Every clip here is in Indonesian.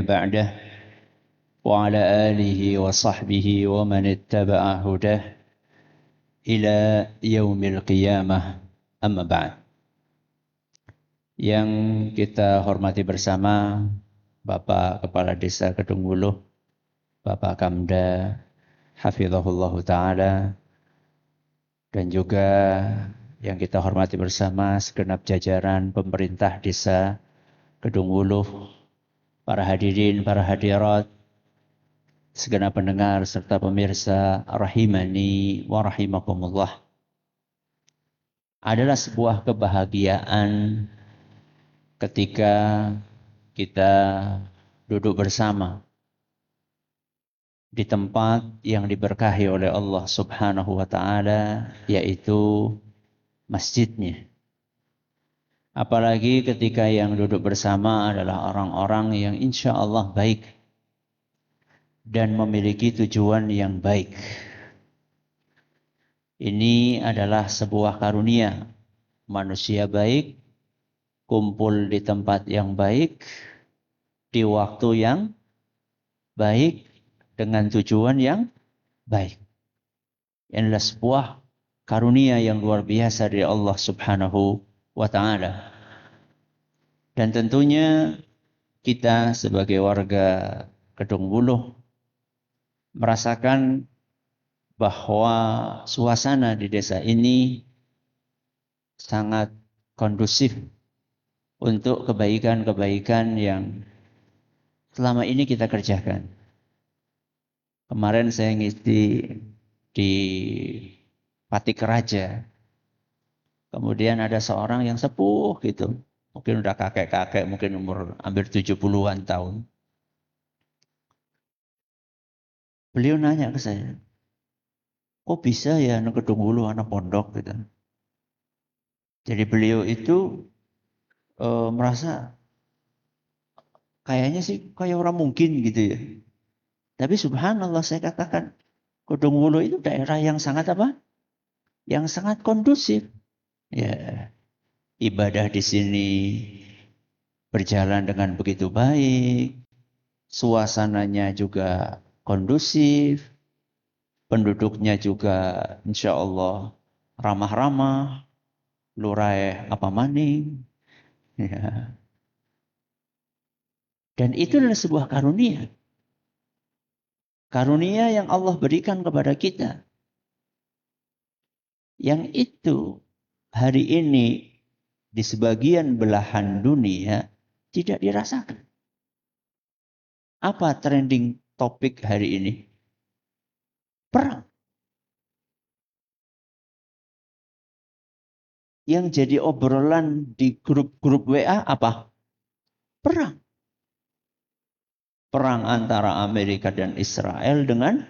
بعده وعلى آله وصحبه ومن اتبع هداه إلى يوم القيامة أما بعد. Yang kita hormati bersama Bapak Kepala Desa Kedung Wuluh, Bapak Kamda Hafizahullah Ta'ala, dan juga yang kita hormati bersama segenap jajaran pemerintah Desa Kedung Wuluh, para hadirin, para hadirat, segenap pendengar serta pemirsa rahimani wa rahimakumullah. Adalah sebuah kebahagiaan ketika kita duduk bersama di tempat yang diberkahi oleh Allah Subhanahu wa taala, yaitu masjidnya. Apalagi ketika yang duduk bersama adalah orang-orang yang insya Allah baik dan memiliki tujuan yang baik. Ini adalah sebuah karunia. Manusia baik, kumpul di tempat yang baik, di waktu yang baik, dengan tujuan yang baik. Ini adalah sebuah karunia yang luar biasa dari Allah Subhanahu wa ta'ala. Dan tentunya kita sebagai warga Kedung Wuluh merasakan bahwa suasana di desa ini sangat kondusif untuk kebaikan-kebaikan yang selama ini kita kerjakan. Kemarin saya ngisi di Patik Raja. Kemudian ada seorang yang sepuh gitu. Mungkin udah kakek-kakek, mungkin umur hampir 70-an tahun. Beliau nanya ke saya, kok bisa ya anak Kedung Wuluh, anak pondok gitu. Jadi beliau itu merasa kayaknya sih kayak orang mungkin gitu ya. Tapi subhanallah, saya katakan Kedung Wuluh itu daerah yang sangat apa? Yang sangat kondusif. Ya, ibadah di sini berjalan dengan begitu baik. Suasananya juga kondusif. Penduduknya juga insya Allah ramah-ramah. Lurai apa maning. Ya. Dan itu adalah sebuah karunia. Karunia yang Allah berikan kepada kita. Yang itu hari ini di sebagian belahan dunia tidak dirasakan. Apa trending topik hari ini? Perang. Yang jadi obrolan di grup-grup WA apa? Perang. Perang antara Amerika dan Israel dengan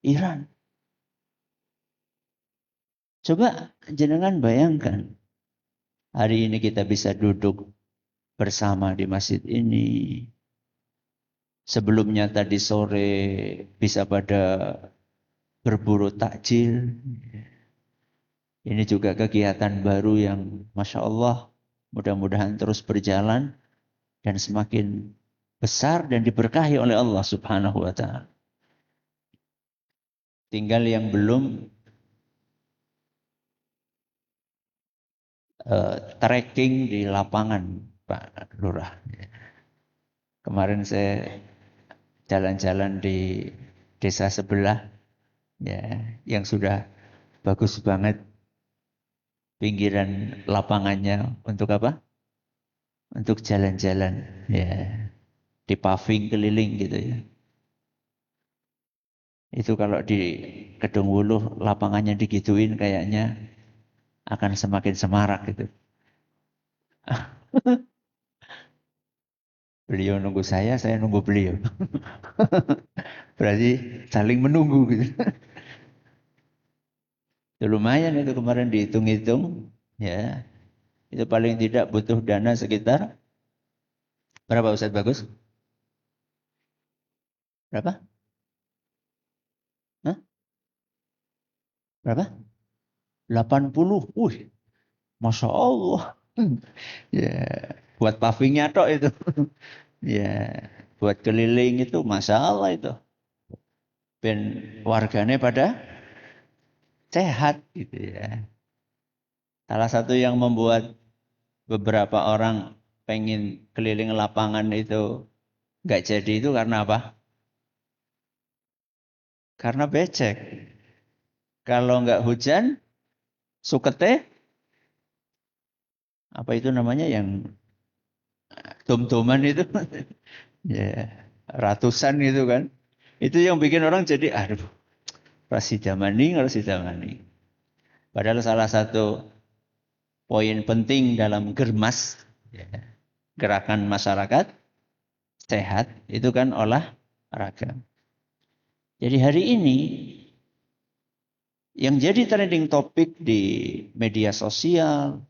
Iran. Coba jenengan bayangkan. Hari ini kita bisa duduk bersama di masjid ini. Sebelumnya tadi sore bisa pada berburu takjil. Ini juga kegiatan baru yang Masya Allah mudah-mudahan terus berjalan dan semakin besar dan diberkahi oleh Allah Subhanahu wa ta'ala. Tinggal yang belum tracking di lapangan, Pak Lurah. Kemarin saya jalan-jalan di desa sebelah, ya, yang sudah bagus banget pinggiran lapangannya untuk apa? Untuk jalan-jalan, ya, di paving keliling gitu ya. Itu kalau di Kedung Wuluh lapangannya digituin kayaknya akan semakin semarak gitu. Beliau nunggu saya nunggu beliau. Berarti saling menunggu gitu. Ya, lumayan itu kemarin dihitung-hitung, ya. Itu paling tidak butuh dana sekitar berapa Ustaz Bagus? Berapa? Hah? Berapa? 80. Masya Allah. Ya, buat pavingnya tok itu. Ya, buat keliling itu masalah itu. Ben warganya pada sehat gitu ya. Salah satu yang membuat beberapa orang pengen keliling lapangan itu nggak jadi itu karena apa? Karena becek. Kalau nggak hujan, sukete, apa itu namanya yang dom-doman itu, ya ratusan itu kan. Itu yang bikin orang jadi, aduh, rasida maning. Padahal salah satu poin penting dalam germas, ya, gerakan masyarakat sehat, itu kan olahraga. Jadi hari ini, yang jadi trending topik di media sosial,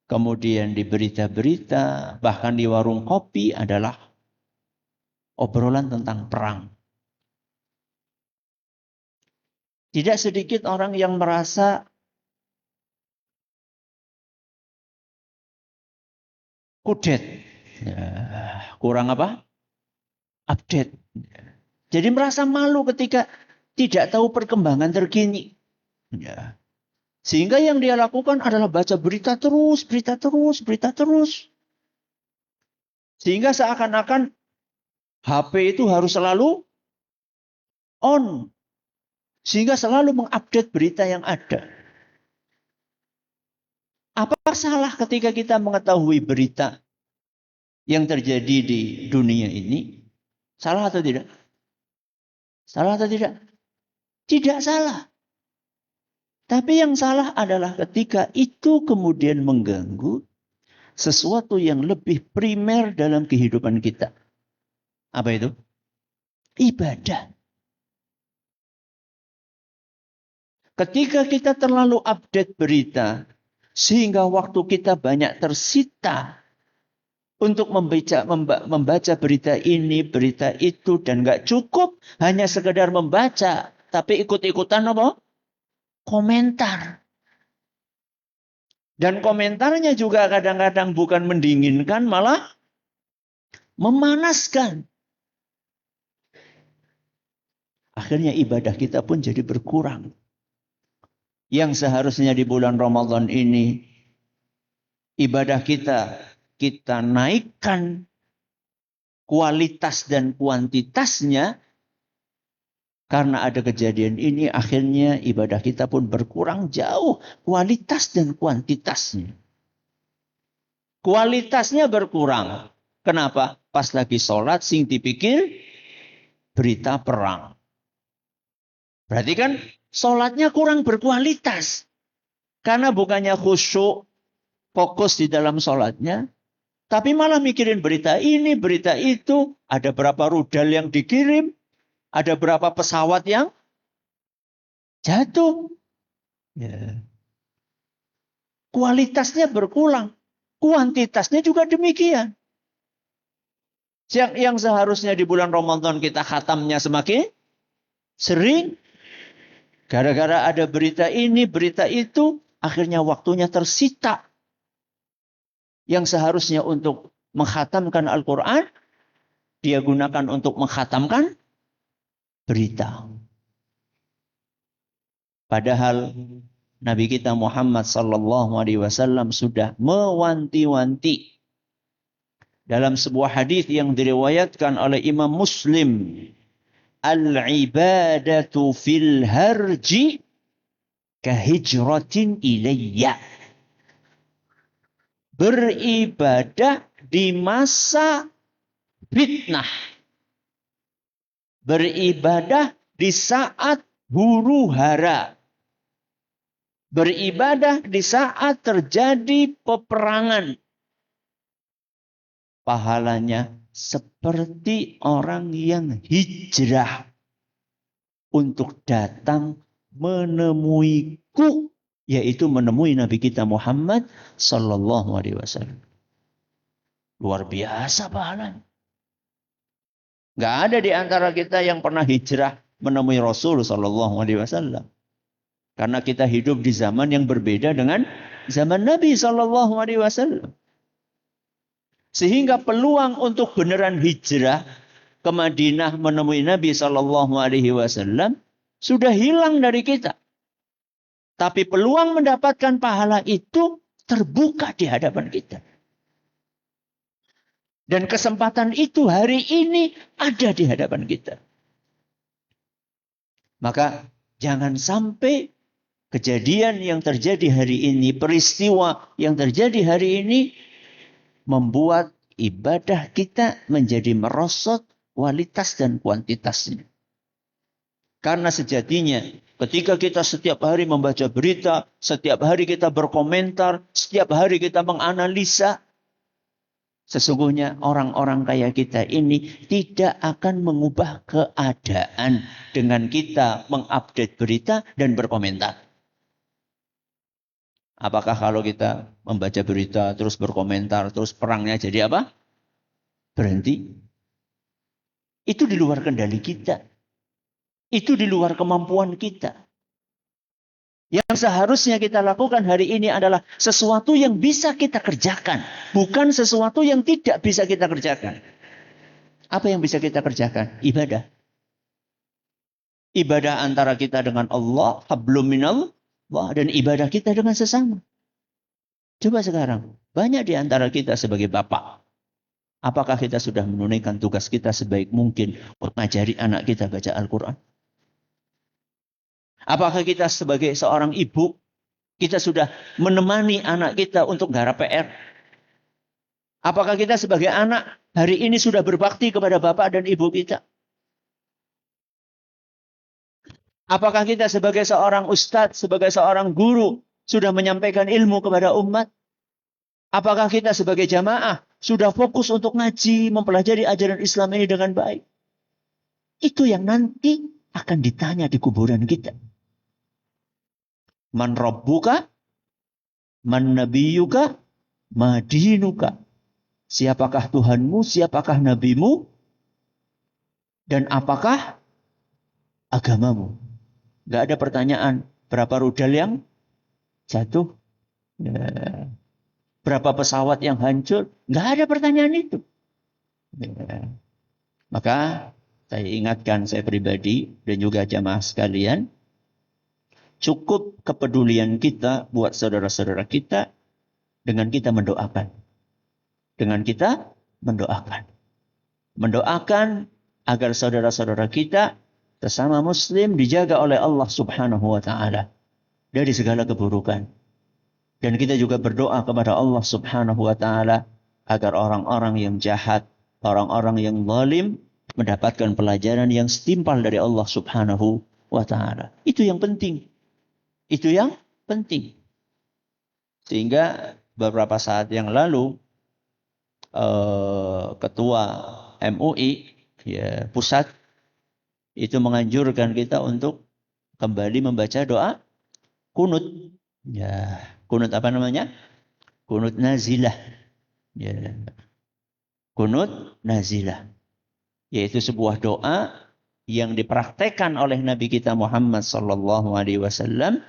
kemudian di berita-berita, bahkan di warung kopi adalah obrolan tentang perang. Tidak sedikit orang yang merasa kudet. Ya, kurang apa? Update. Jadi merasa malu ketika tidak tahu perkembangan terkini. Ya. Sehingga yang dia lakukan adalah baca berita terus, berita terus, berita terus. Sehingga seakan-akan HP itu harus selalu on. Sehingga selalu mengupdate berita yang ada. Apa salah ketika kita mengetahui berita yang terjadi di dunia ini? Salah atau tidak? Salah atau tidak? Tidak salah. Tapi yang salah adalah ketika itu kemudian mengganggu sesuatu yang lebih primer dalam kehidupan kita. Apa itu? Ibadah. Ketika kita terlalu update berita, sehingga waktu kita banyak tersita untuk membaca berita ini, berita itu, dan nggak cukup hanya sekedar membaca, tapi ikut-ikutan apa? Komentar. Dan komentarnya juga kadang-kadang bukan mendinginkan, malah memanaskan. Akhirnya ibadah kita pun jadi berkurang. Yang seharusnya di bulan Ramadan ini, ibadah kita naikkan kualitas dan kuantitasnya. Karena ada kejadian ini, akhirnya ibadah kita pun berkurang jauh kualitas dan kuantitasnya. Kualitasnya berkurang. Kenapa? Pas lagi sholat, sing dipikir berita perang. Berarti kan sholatnya kurang berkualitas. Karena bukannya khusyuk, fokus di dalam sholatnya, tapi malah mikirin berita ini, berita itu, ada berapa rudal yang dikirim, ada berapa pesawat yang jatuh. Ya. Kualitasnya berkurang. Kuantitasnya juga demikian. Yang seharusnya di bulan Ramadan kita khatamnya semakin sering. Gara-gara ada berita ini, berita itu, akhirnya waktunya tersita. Yang seharusnya untuk menghatamkan Al-Quran, dia gunakan untuk menghatamkan berita. Padahal Nabi kita Muhammad sallallahu alaihi wasallam sudah mewanti-wanti dalam sebuah hadis yang diriwayatkan oleh Imam Muslim, al-ibadatu fil harji kahijratin ilayya. Beribadah di masa fitnah. Beribadah di saat huru hara. Beribadah di saat terjadi peperangan. Pahalanya seperti orang yang hijrah untuk datang menemuiku, yaitu menemui Nabi kita Muhammad sallallahu alaihi wasallam. Luar biasa pahalanya. Gak ada di antara kita yang pernah hijrah menemui Rasul sallallahu alaihi wasallam. Karena kita hidup di zaman yang berbeda dengan zaman Nabi sallallahu alaihi wasallam. Sehingga peluang untuk beneran hijrah ke Madinah menemui Nabi Shallallahu Alaihi Wasallam sudah hilang dari kita. Tapi peluang mendapatkan pahala itu terbuka di hadapan kita. Dan kesempatan itu hari ini ada di hadapan kita. Maka jangan sampai kejadian yang terjadi hari ini, peristiwa yang terjadi hari ini membuat ibadah kita menjadi merosot kualitas dan kuantitasnya. Karena sejatinya ketika kita setiap hari membaca berita, setiap hari kita berkomentar, setiap hari kita menganalisa, sesungguhnya orang-orang kaya kita ini tidak akan mengubah keadaan dengan kita mengupdate berita dan berkomentar. Apakah kalau kita membaca berita, terus berkomentar, terus perangnya jadi apa? Berhenti. Itu di luar kendali kita. Itu di luar kemampuan kita. Yang seharusnya kita lakukan hari ini adalah sesuatu yang bisa kita kerjakan. Bukan sesuatu yang tidak bisa kita kerjakan. Apa yang bisa kita kerjakan? Ibadah. Ibadah antara kita dengan Allah, hablum minallah, dan ibadah kita dengan sesama. Coba sekarang, banyak di antara kita sebagai bapak. Apakah kita sudah menunaikan tugas kita sebaik mungkin untuk mengajari anak kita baca Al-Quran? Apakah kita sebagai seorang ibu, kita sudah menemani anak kita untuk garap PR? Apakah kita sebagai anak hari ini sudah berbakti kepada bapak dan ibu kita? Apakah kita sebagai seorang ustadz, sebagai seorang guru, sudah menyampaikan ilmu kepada umat? Apakah kita sebagai jamaah sudah fokus untuk ngaji, mempelajari ajaran Islam ini dengan baik? Itu yang nanti akan ditanya di kuburan kita. Man rabbuka, man nabiyuka, ma dinuka. Siapakah Tuhanmu, siapakah nabimu, dan apakah agamamu? Gak ada pertanyaan berapa rudal yang jatuh, ya. Berapa pesawat yang hancur. Gak ada pertanyaan itu. Ya. Maka saya ingatkan, saya pribadi dan juga jamaah sekalian, cukup kepedulian kita buat saudara-saudara kita dengan kita mendoakan. Dengan kita mendoakan. Mendoakan agar saudara-saudara kita sesama muslim dijaga oleh Allah Subhanahu wa taala dari segala keburukan. Dan kita juga berdoa kepada Allah Subhanahu wa taala agar orang-orang yang jahat, orang-orang yang zalim mendapatkan pelajaran yang setimpal dari Allah Subhanahu wa taala. Itu yang penting. Itu yang penting. Sehingga beberapa saat yang lalu ketua MUI ya, pusat itu menganjurkan kita untuk kembali membaca doa kunut. Ya, kunut apa namanya? Kunut nazilah. Ya. Kunut nazilah. Yaitu sebuah doa yang dipraktekkan oleh Nabi kita Muhammad sallallahu alaihi wasallam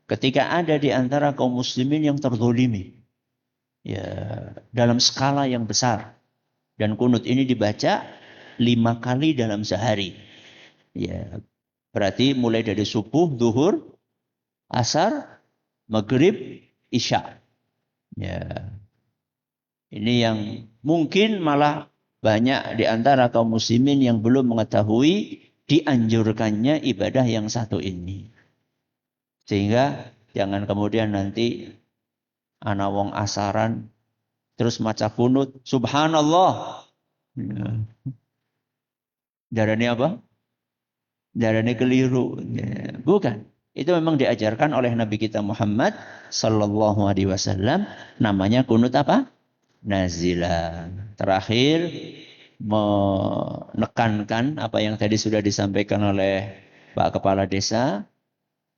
ketika ada di antara kaum muslimin yang terzolimi. Ya, dalam skala yang besar. Dan kunut ini dibaca 5 kali dalam sehari. Ya, berarti mulai dari subuh, zuhur, asar, maghrib, isya. Ya. Ini yang mungkin malah banyak di antara kaum muslimin yang belum mengetahui dianjurkannya ibadah yang satu ini. Sehingga jangan kemudian nanti ana wong asaran terus maca kunut, subhanallah. Ya. Darane apa? Darane keliru. Ya. Bukan. Itu memang diajarkan oleh Nabi kita Muhammad sallallahu alaihi wasallam, namanya kunut apa? Nazilah. Terakhir menekankan apa yang tadi sudah disampaikan oleh Pak Kepala Desa.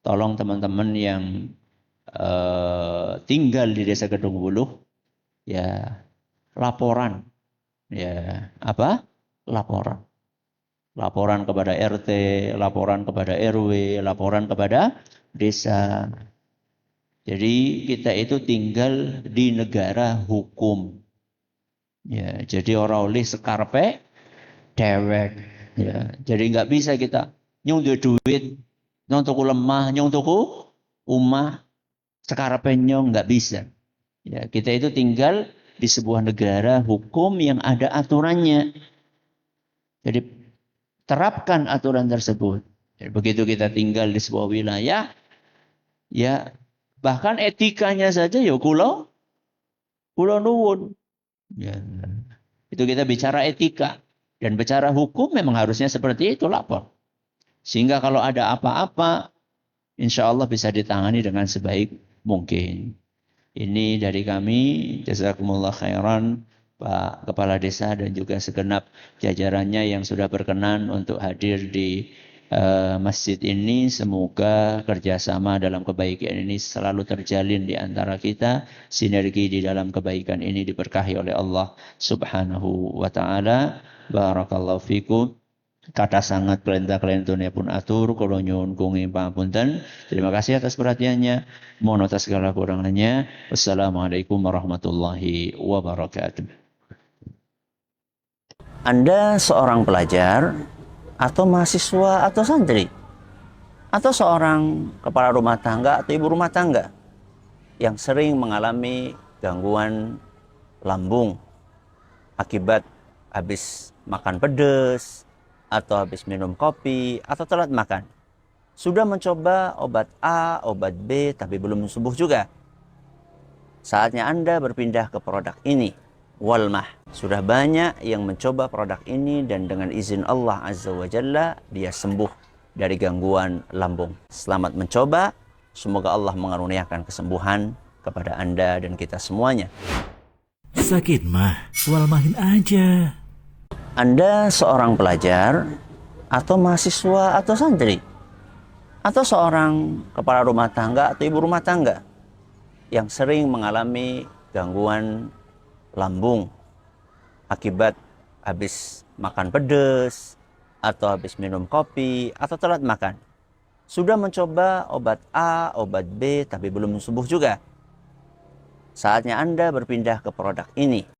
Tolong teman-teman yang tinggal di Desa Kedung Wuluh, ya laporan, ya apa? Laporan. Laporan kepada RT, laporan kepada RW, laporan kepada desa. Jadi kita itu tinggal di negara hukum. Ya, jadi ora oleh sekarpe dewek. Ya, jadi nggak bisa kita nyong duit, nyong tuku lemah, nyong tuku umah, sekarpe nyong nggak bisa. Ya, kita itu tinggal di sebuah negara hukum yang ada aturannya. Jadi terapkan aturan tersebut. Jadi, begitu kita tinggal di sebuah wilayah, ya bahkan etikanya saja ya kulo nuwun. Ya, itu kita bicara etika dan bicara hukum memang harusnya seperti itu lapor. Sehingga kalau ada apa-apa, insya Allah bisa ditangani dengan sebaik mungkin. Ini dari kami, jazakumullah khairan, Pak Kepala Desa dan juga segenap jajarannya yang sudah berkenan untuk hadir di masjid ini. Semoga kerjasama dalam kebaikan ini selalu terjalin di antara kita. Sinergi di dalam kebaikan ini diberkahi oleh Allah Subhanahu wa Ta'ala. Barakallahu fikum. Kata sangat kelenta-kelentune pun atur, kula nyuwun kungi pangapunten. Terima kasih atas perhatiannya. Mohon atas segala kurangannya. Wassalamualaikum warahmatullahi wabarakatuh. Anda seorang pelajar atau mahasiswa atau santri atau seorang kepala rumah tangga atau ibu rumah tangga yang sering mengalami gangguan lambung akibat habis makan pedas atau habis minum kopi atau telat makan. Sudah mencoba obat A, obat B, tapi belum sembuh juga. Saatnya Anda berpindah ke produk ini, Walmah. Sudah banyak yang mencoba produk ini dan dengan izin Allah Azza wa Jalla, dia sembuh dari gangguan lambung. Selamat mencoba, semoga Allah mengaruniakan kesembuhan kepada Anda dan kita semuanya. Sakit mah, Walmahin aja. Anda seorang pelajar atau mahasiswa atau santri atau seorang kepala rumah tangga atau ibu rumah tangga yang sering mengalami gangguan lambung akibat habis makan pedas atau habis minum kopi atau telat makan. Sudah mencoba obat A, obat B, tapi belum sembuh juga. Saatnya Anda berpindah ke produk ini,